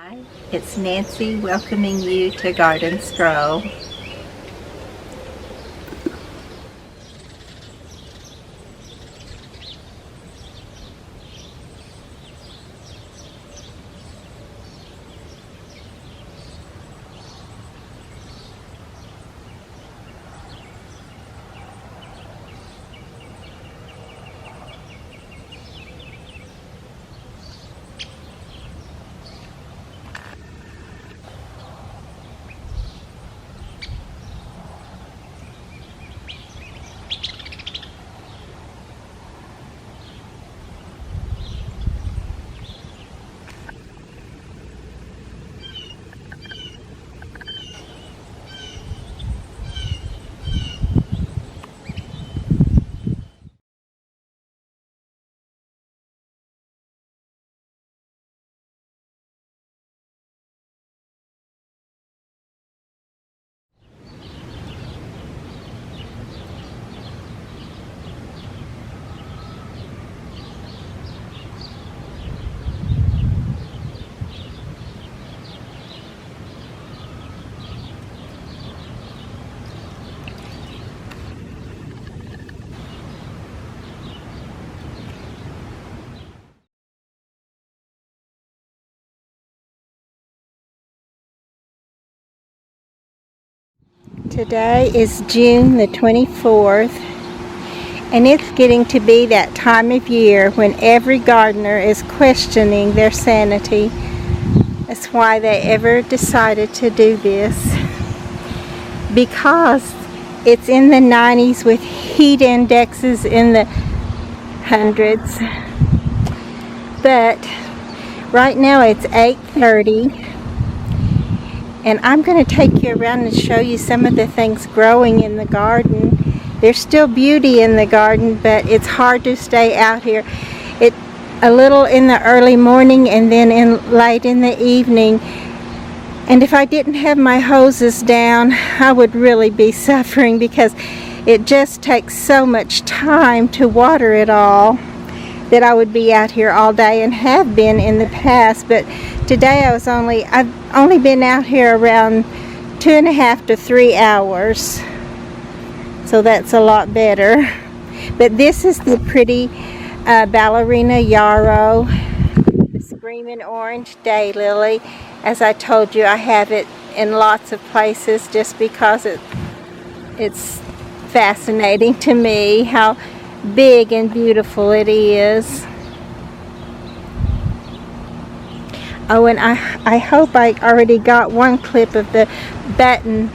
Hi, it's Nancy welcoming you to Garden Stroll. Today is June the 24th, and it's getting to be that time of year when every gardener is questioning their sanity. That's why they ever decided to do this, because it's in the 90s with heat indexes in the hundreds. But right now it's 8:30. And I'm going to take you around and show you some of the things growing in the garden. There's still beauty in the garden, but it's hard to stay out here. It a little in the early morning and then late in the evening. And if I didn't have my hoses down, I would really be suffering, because it just takes so much time to water it all, that I would be out here all day, and have been in the past. But today I've only been out here around 2.5 to 3 hours, so that's a lot better. But this is the pretty Ballerina Yarrow, the screaming orange daylily. As I told you, I have it in lots of places just because it's fascinating to me how big and beautiful it is. Oh, and I hope I already got one clip of the button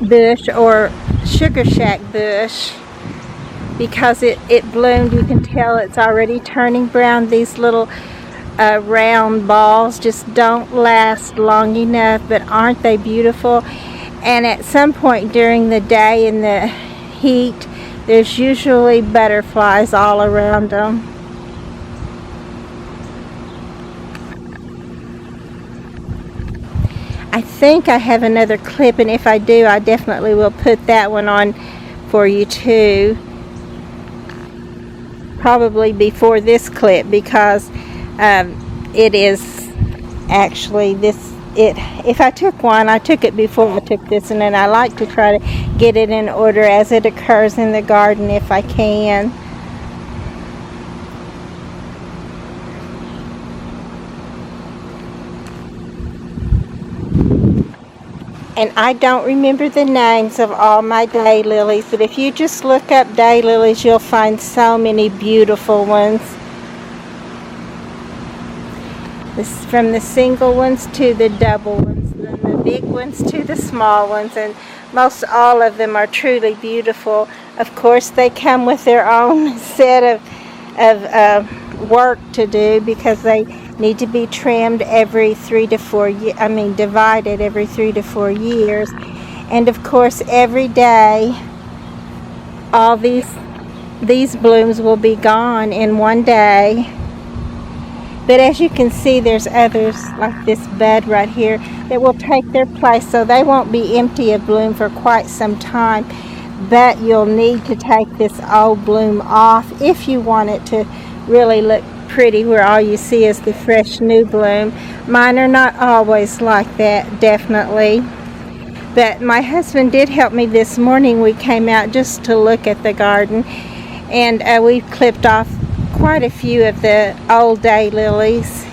bush or sugar shack bush, because it bloomed. You can tell it's already turning brown. These little round balls just don't last long enough, but aren't they beautiful? And at some point during the day in the heat, there's usually butterflies all around them. I think I have another clip, and if I do, I definitely will put that one on for you too. Probably before this clip, because it is actually if I took one, I took it before I took this one, and I like to try to get it in order as it occurs in the garden if I can. And I don't remember the names of all my daylilies, but if you just look up daylilies, you'll find so many beautiful ones. From the single ones to the double ones, and the big ones to the small ones, and most all of them are truly beautiful. Of course, they come with their own set of work to do, because they need to be trimmed every 3 to 4 years. Divided every 3 to 4 years. And of course, every day, all these blooms will be gone in one day. But as you can see, there's others like this bud right here that will take their place, so they won't be empty of bloom for quite some time. But you'll need to take this old bloom off if you want it to really look pretty where all you see is the fresh new bloom. Mine are not always like that, definitely. But my husband did help me this morning. We came out just to look at the garden, and we clipped off quite a few of the old daylilies.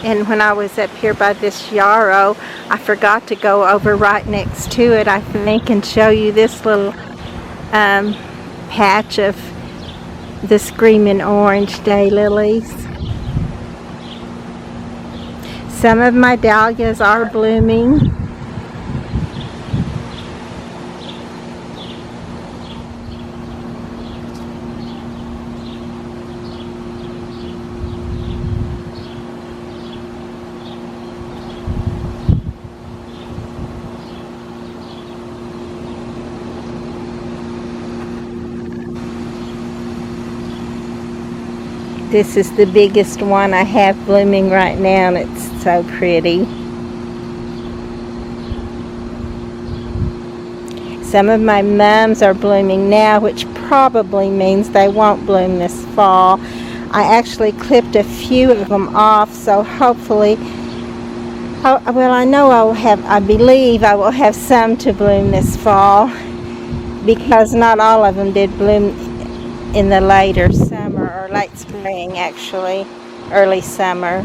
And when I was up here by this yarrow, I forgot to go over right next to it, I think, and show you this little patch of the screaming orange daylilies. Some of my dahlias are blooming. This is the biggest one I have blooming right now, and it's so pretty. Some of my mums are blooming now, which probably means they won't bloom this fall. I actually clipped a few of them off, so hopefully, well, I believe I will have some to bloom this fall, because not all of them did bloom in the later summer, or late spring actually, early summer.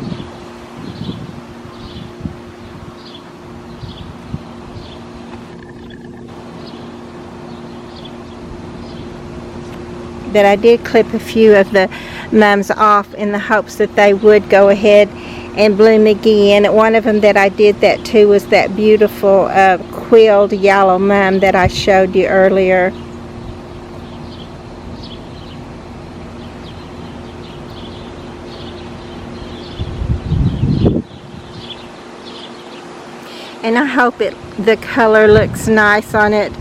But I did clip a few of the mums off in the hopes that they would go ahead and bloom again. One of them that I did that to was that beautiful quilled yellow mum that I showed you earlier. And I hope the color looks nice on it.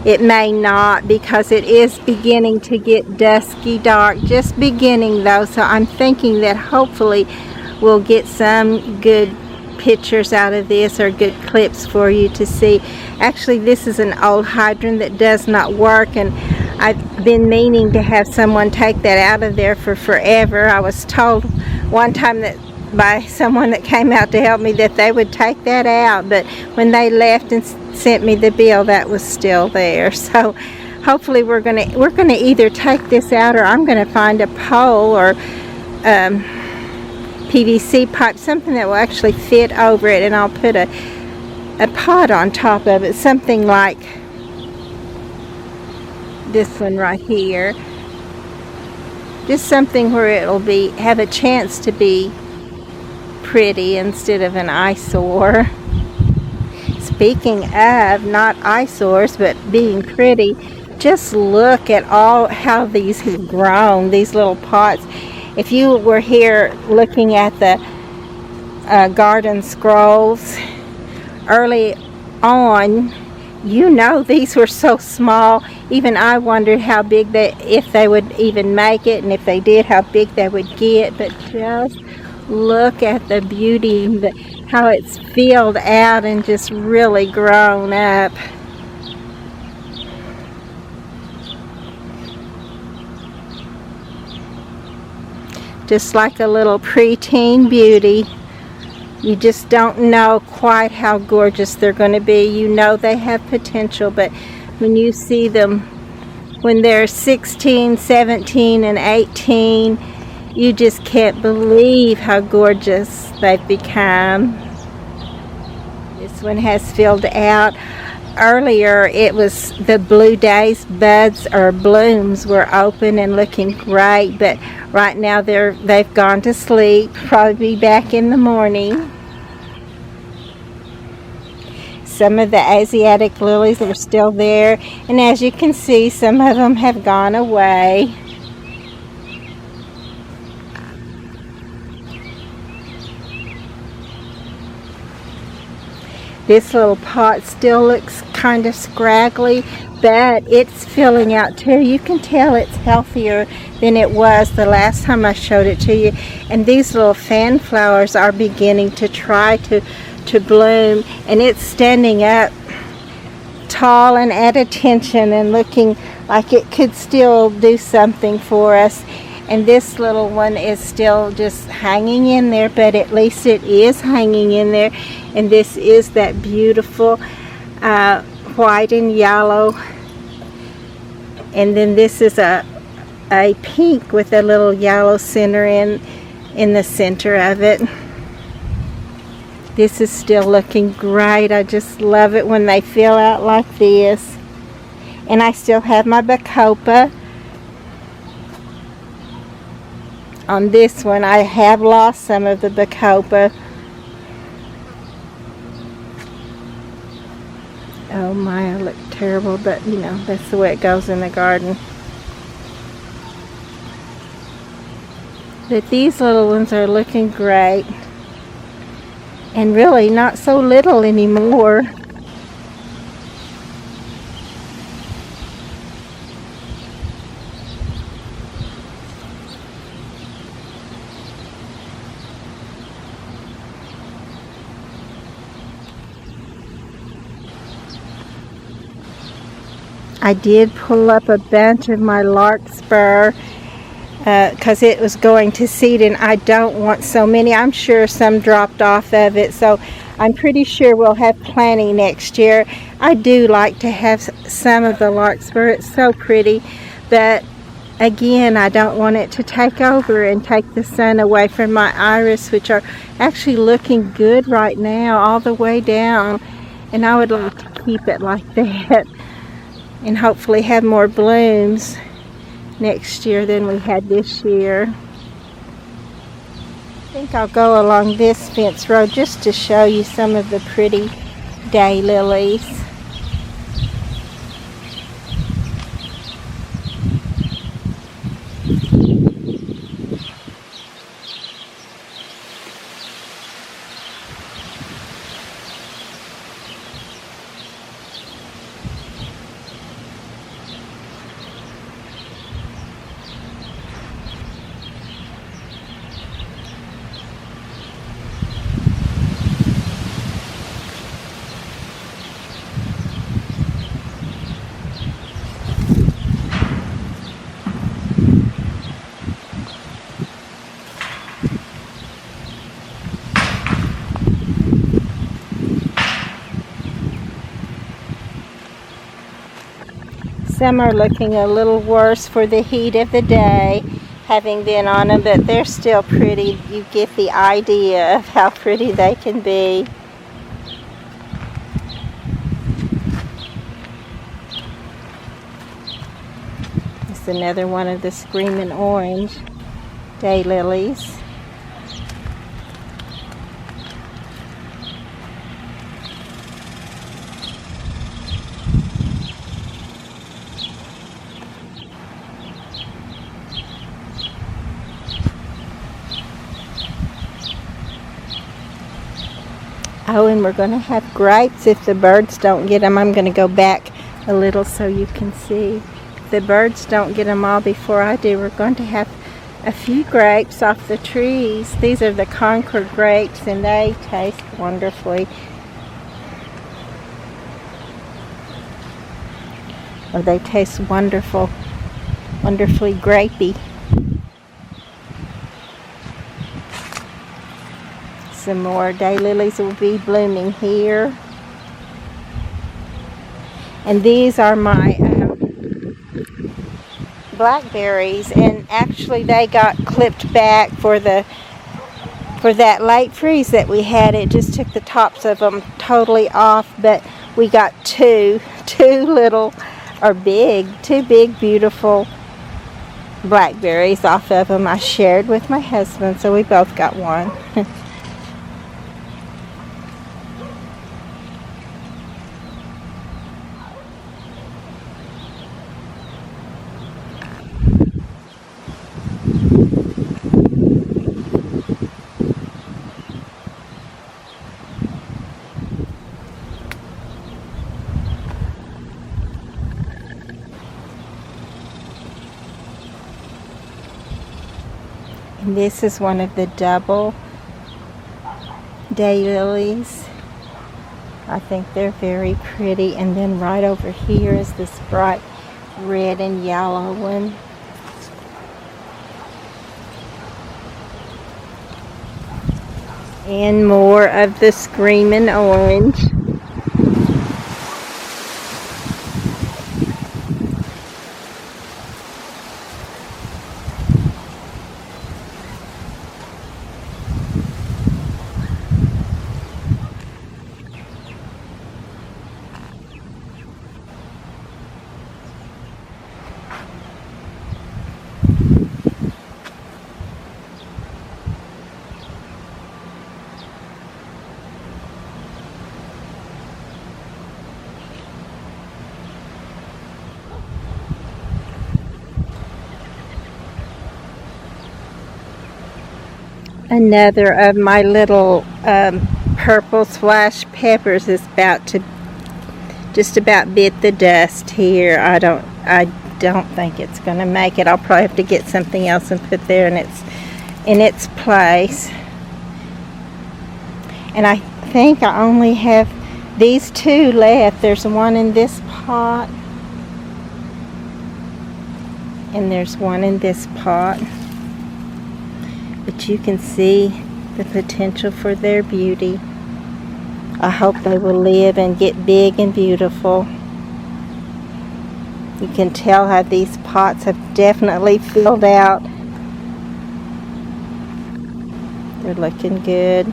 It may not, because it is beginning to get dusky dark, just beginning though, so I'm thinking that hopefully we'll get some good pictures out of this, or good clips for you to see. Actually, this is an old hydrant that does not work, and I've been meaning to have someone take that out of there for forever. I was told one time that by someone that came out to help me that they would take that out, but when they left and sent me the bill, that was still there. So hopefully we're gonna either take this out, or I'm gonna find a pole or PVC pipe, something that will actually fit over it, and I'll put a pot on top of it, something like this one right here, just something where it'll have a chance to be pretty instead of an eyesore. Speaking of not eyesores but being pretty, just look at how these have grown, these little pots. If you were here looking at the garden scrolls early on, you know these were so small. Even I wondered how big if they would even make it, and if they did, how big they would get. But just look at the beauty and how it's filled out and just really grown up. Just like a little preteen beauty. You just don't know quite how gorgeous they're going to be. You know they have potential, but when you see them when they're 16, 17, and 18, you just can't believe how gorgeous they've become. This one has filled out. Earlier it was the blue days buds or blooms were open and looking great, but right now they've gone to sleep. Probably be back in the morning. Some of the Asiatic lilies are still there, and as you can see, some of them have gone away. This little pot still looks kind of scraggly, but it's filling out too. You can tell it's healthier than it was the last time I showed it to you. And these little fan flowers are beginning to try to bloom, and it's standing up tall and at attention and looking like it could still do something for us. And this little one is still just hanging in there, but at least it is hanging in there. And this is that beautiful white and yellow. And then this is a pink with a little yellow center in the center of it. This is still looking great. I just love it when they fill out like this. And I still have my bacopa. On this one, I have lost some of the bacopa. Oh my, I look terrible, but you know, that's the way it goes in the garden. But these little ones are looking great. And really not so little anymore. I did pull up a bunch of my larkspur because it was going to seed, and I don't want so many. I'm sure some dropped off of it, so I'm pretty sure we'll have plenty next year. I do like to have some of the larkspur. It's so pretty, but again, I don't want it to take over and take the sun away from my iris, which are actually looking good right now all the way down, and I would like to keep it like that and hopefully have more blooms next year than we had this year. I think I'll go along this fence row just to show you some of the pretty daylilies. Some are looking a little worse for the heat of the day, having been on them, but they're still pretty. You get the idea of how pretty they can be. It's another one of the screaming orange daylilies. Oh, and we're going to have grapes if the birds don't get them. I'm going to go back a little so you can see. If the birds don't get them all before I do, we're going to have a few grapes off the trees. These are the Concord Grapes, and they taste wonderfully. Oh, they taste wonderful, wonderfully grapey. Some more daylilies will be blooming here. And these are my blackberries, and actually they got clipped back for that late freeze that we had. It just took the tops of them totally off, but we got two little, or two big beautiful blackberries off of them. I shared with my husband, so we both got one. And this is one of the double daylilies. I think they're very pretty. And then right over here is this bright red and yellow one. And more of the screaming orange. Another of my little purple splash peppers is about to just about bit the dust here. I don't think it's going to make it. I'll probably have to get something else and put there in its place. And I think I only have these two left. There's one in this pot, and there's one in this pot. But you can see the potential for their beauty. I hope they will live and get big and beautiful. You can tell how these pots have definitely filled out. They're looking good.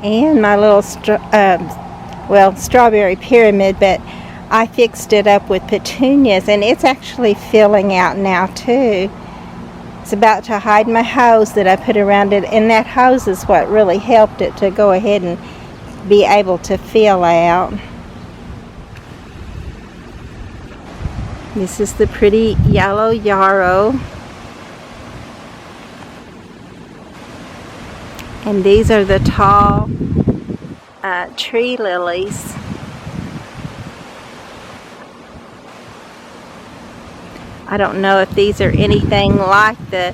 And my little strawberry pyramid, but I fixed it up with petunias, and it's actually filling out now too. It's about to hide my hose that I put around it, and that hose is what really helped it to go ahead and be able to fill out. This is the pretty yellow yarrow. And these are the tall tree lilies. I don't know if these are anything like the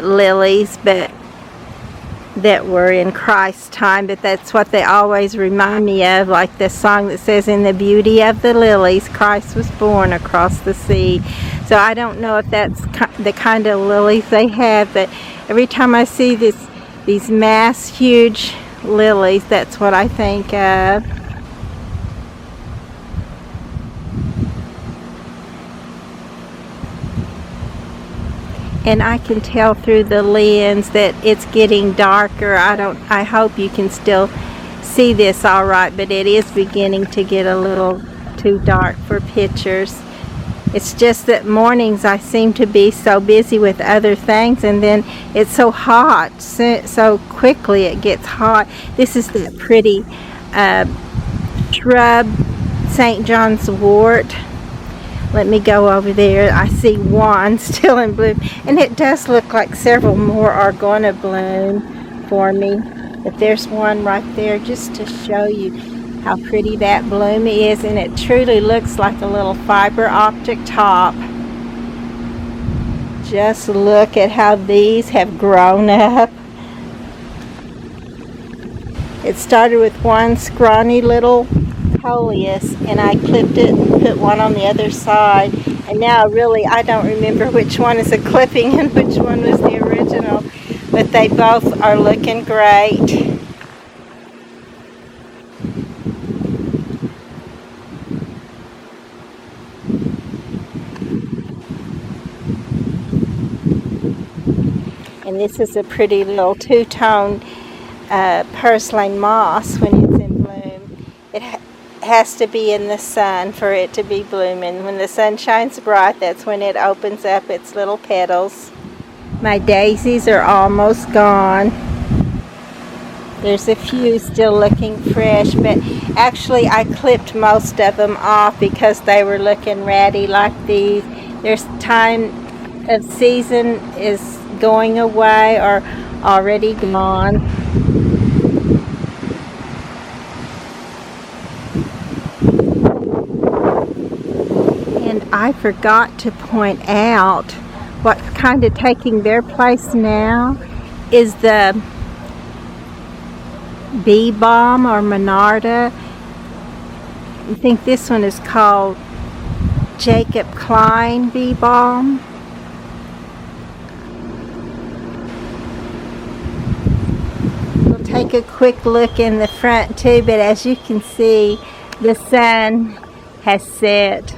lilies, but that were in Christ's time, but that's what they always remind me of, like the song that says, "In the beauty of the lilies, Christ was born across the sea." So I don't know if that's the kind of lilies they have, but every time I see these mass huge lilies, that's what I think of. And I can tell through the lens that it's getting darker. I hope you can still see this all right, but it is beginning to get a little too dark for pictures. It's just that mornings I seem to be so busy with other things, and then it's so hot, so quickly it gets hot. This is that pretty shrub, St. John's wort. Let me go over there. I see one still in bloom, and it does look like several more are going to bloom for me. But there's one right there just to show you how pretty that bloom is, and it truly looks like a little fiber optic top. Just look at how these have grown up. It started with one scrawny little Dahlias, and I clipped it and put one on the other side, and now really I don't remember which one is a clipping and which one was the original, but they both are looking great. And this is a pretty little two-tone Purslane Moss when it's in bloom. It has to be in the sun for it to be blooming. When the sun shines bright, that's when it opens up its little petals. My daisies are almost gone. There's a few still looking fresh, but actually I clipped most of them off because they were looking ratty like these. There's time of season is going away or already gone. I forgot to point out what's kind of taking their place now is the bee balm or monarda. I think this one is called Jacob Klein bee balm. We'll take a quick look in the front too, but as you can see, the sun has set.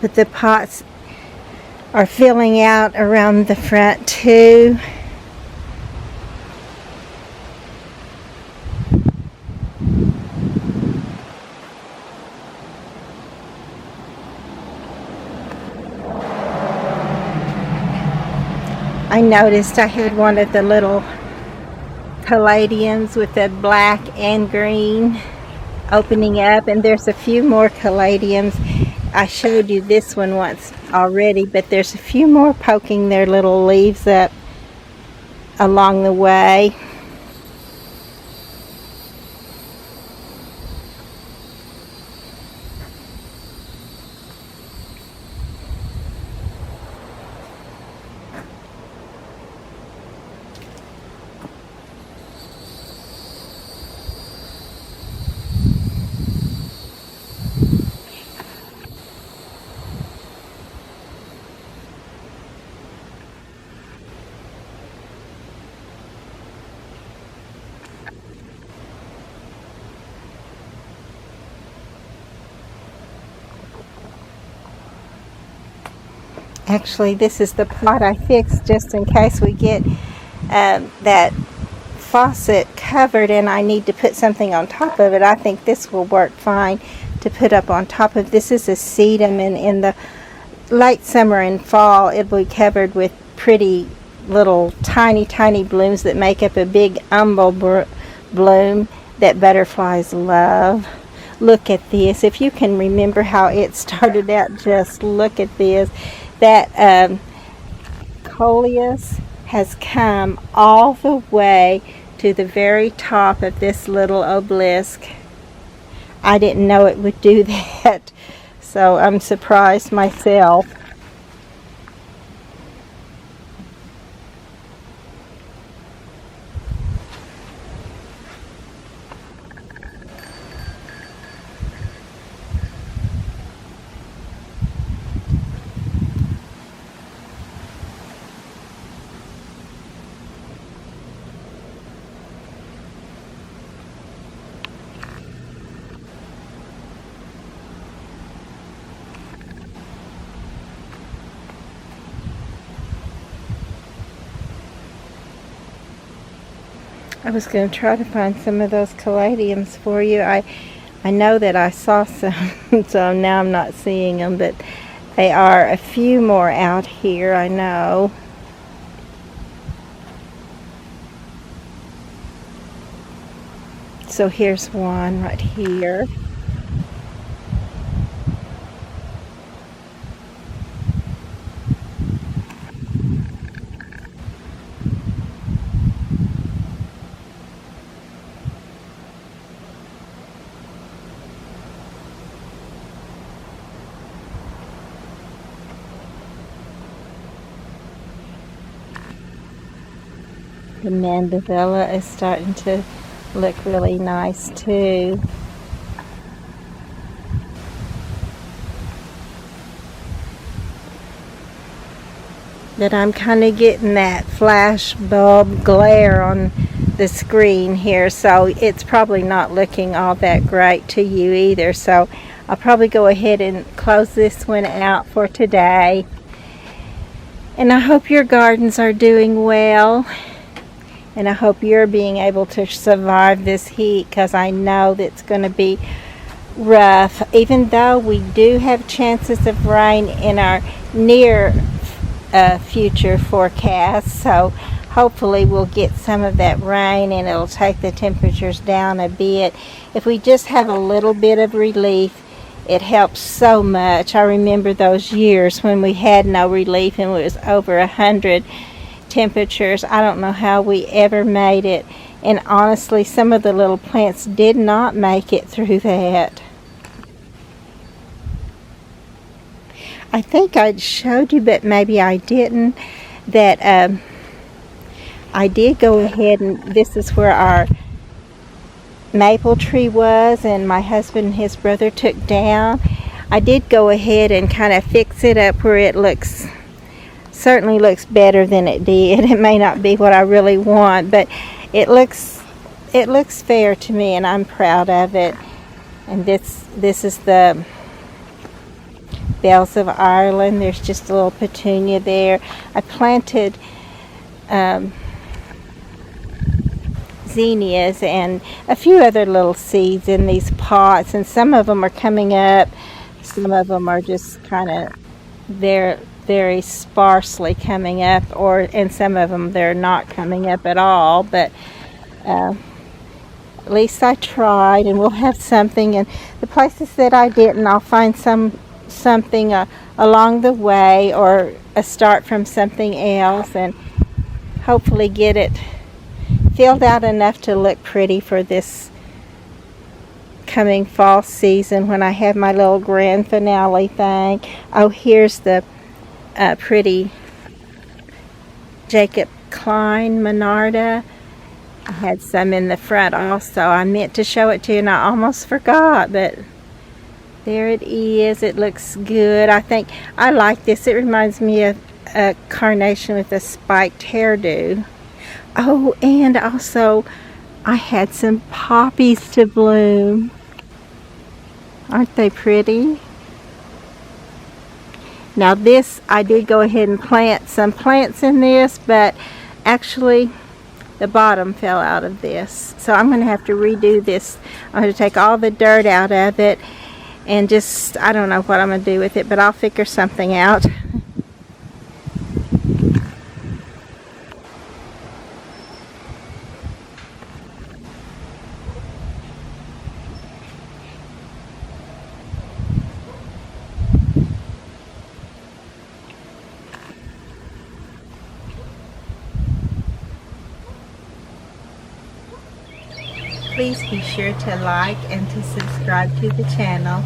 But the pots are filling out around the front too. I noticed I had one of the little caladiums with the black and green opening up, and there's a few more caladiums. I showed you this one once already, but there's a few more poking their little leaves up along the way. Actually, this is the pot I fixed just in case we get that faucet covered and I need to put something on top of it. I think this will work fine to put up on top of. This is a sedum, and in the late summer and fall it will be covered with pretty little tiny blooms that make up a big umbel bloom that butterflies love. Look at this. If you can remember how it started out, just look at this. That coleus has come all the way to the very top of this little obelisk. I didn't know it would do that, so I'm surprised myself. I was going to try to find some of those caladiums for you. I know that I saw some, so now I'm not seeing them, but they are a few more out here, I know. So here's one right here. The mandevilla is starting to look really nice too. But I'm kind of getting that flash bulb glare on the screen here, so it's probably not looking all that great to you either. So I'll probably go ahead and close this one out for today. And I hope your gardens are doing well. And I hope you're being able to survive this heat, because I know that it's going to be rough. Even though we do have chances of rain in our near future forecast, so hopefully we'll get some of that rain and it'll take the temperatures down a bit. If we just have a little bit of relief It helps so much. I remember those years when we had no relief and it was over 100 temperatures. I don't know how we ever made it. And honestly, some of the little plants did not make it through that. I think I showed you, but maybe I didn't, that I did go ahead, and this is where our maple tree was, and my husband and his brother took down. I did go ahead and kind of fix it up where it certainly looks better than it did. It may not be what I really want, but it looks fair to me, and I'm proud of it. And this is the Bells of Ireland. There's just a little petunia there. I planted zinnias and a few other little seeds in these pots, and some of them are coming up, some of them are just kind of very sparsely coming up, and some of them they're not coming up at all, but at least I tried, and we'll have something. And the places that I didn't, I'll find something along the way, or a start from something else, and hopefully get it filled out enough to look pretty for this coming fall season when I have my little grand finale thing. Oh, here's the pretty Jacob Klein Monarda. I had some in the front also. I meant to show it to you and I almost forgot, but there it is. It looks good. I think I like this. It reminds me of a carnation with a spiked hairdo. Oh, and also I had some poppies to bloom. Aren't they pretty? Now this, I did go ahead and plant some plants in this, but actually the bottom fell out of this. So I'm going to have to redo this. I'm going to take all the dirt out of it and just, I don't know what I'm going to do with it, but I'll figure something out. Please be sure to like and to subscribe to the channel.